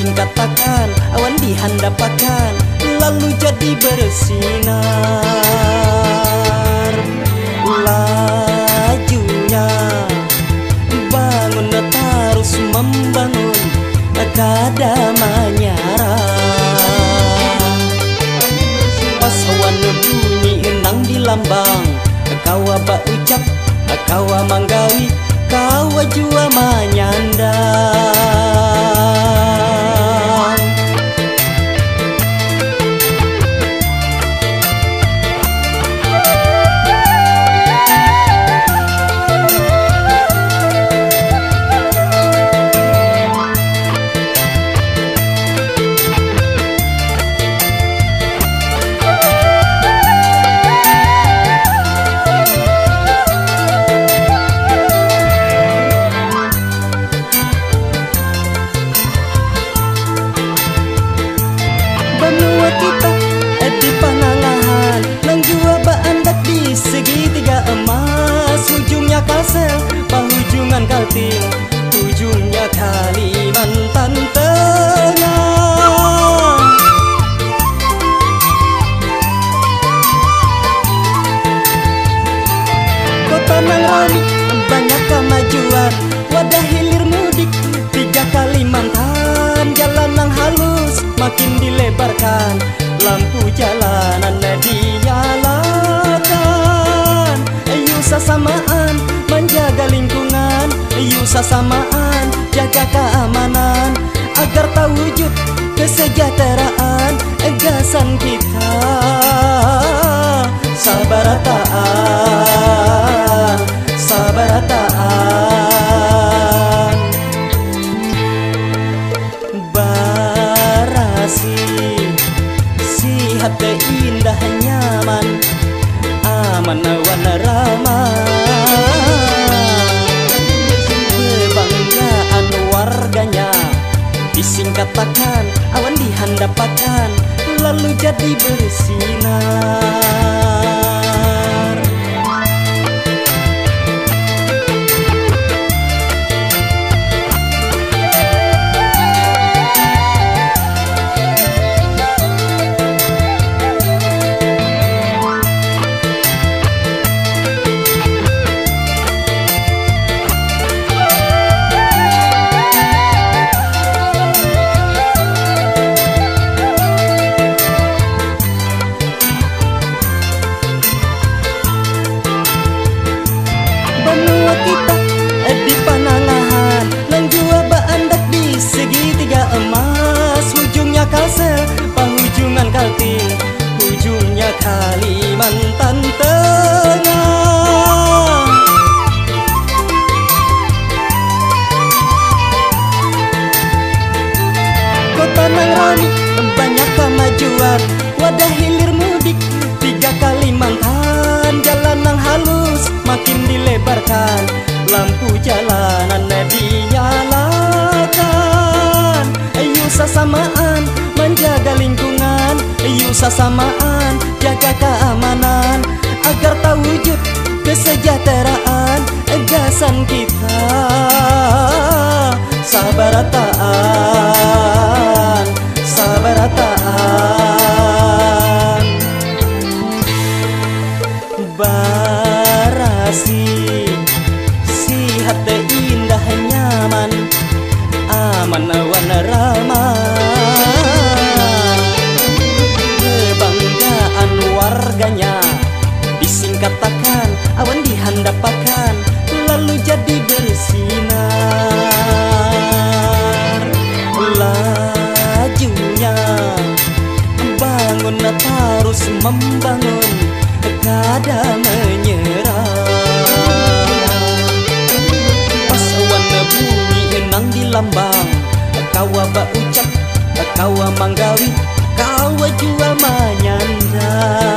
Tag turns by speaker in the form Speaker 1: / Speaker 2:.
Speaker 1: disingkatakan awan dihandapakan lalu jadi bersinar. Lajunya bangun terus membangun kada menyerah. Pas awan bunyi enang di lambang kawa ba ucap kawa manggawi kawa jua menyandang. Benua kita di panangahan nang jua baandak di segitiga emas. Ujungnya Kalsel, penghujungan Kaltim, ujungnya Kalimantan Tengah. Kota Nangrani banyak kemajuan, wadah hilir mudik 3 Kalimantan. Jalan nang halus makin dilebarkan, lampu jalanan dinyalakan. Ayo sasamaan menjaga lingkungan, ayo sasamaan jaga keamanan, agar terwujud kesejahteraan egasan kita. Sabarataan, sabarataan. Sihat indah nyaman, aman warna ramah. Kebanggaan warganya disingkatakan awan dihandapakan lalu jadi bersinar. Benua kita di panangahan nang jua baandak di segitiga emas. Ujungnya Kalsel, penghujungan Kaltim, ujungnya Kalimantan Tengah. Kota Nangrani banyak kemajuan, wadah hilir mudik 3 Kalimantan. Jalan nang halus makin dilebarkan, lampu jalanan dinyalakan. Ayo sasamaan menjaga lingkungan, ayo sasamaan jaga keamanan, agar terwujud kesejahteraan egasan kita. Sabarataan, sabarataan. Sihat indah nyaman, aman warna ramah. Kebanggaan warganya disingkatakan awan dihandapakan lalu jadi bersinar. Lajunya bangun terus membangun kada menyerah. Pas awan bunyi enang di lambang kawa ba ucap kawa manggawi kawa jua menyandang.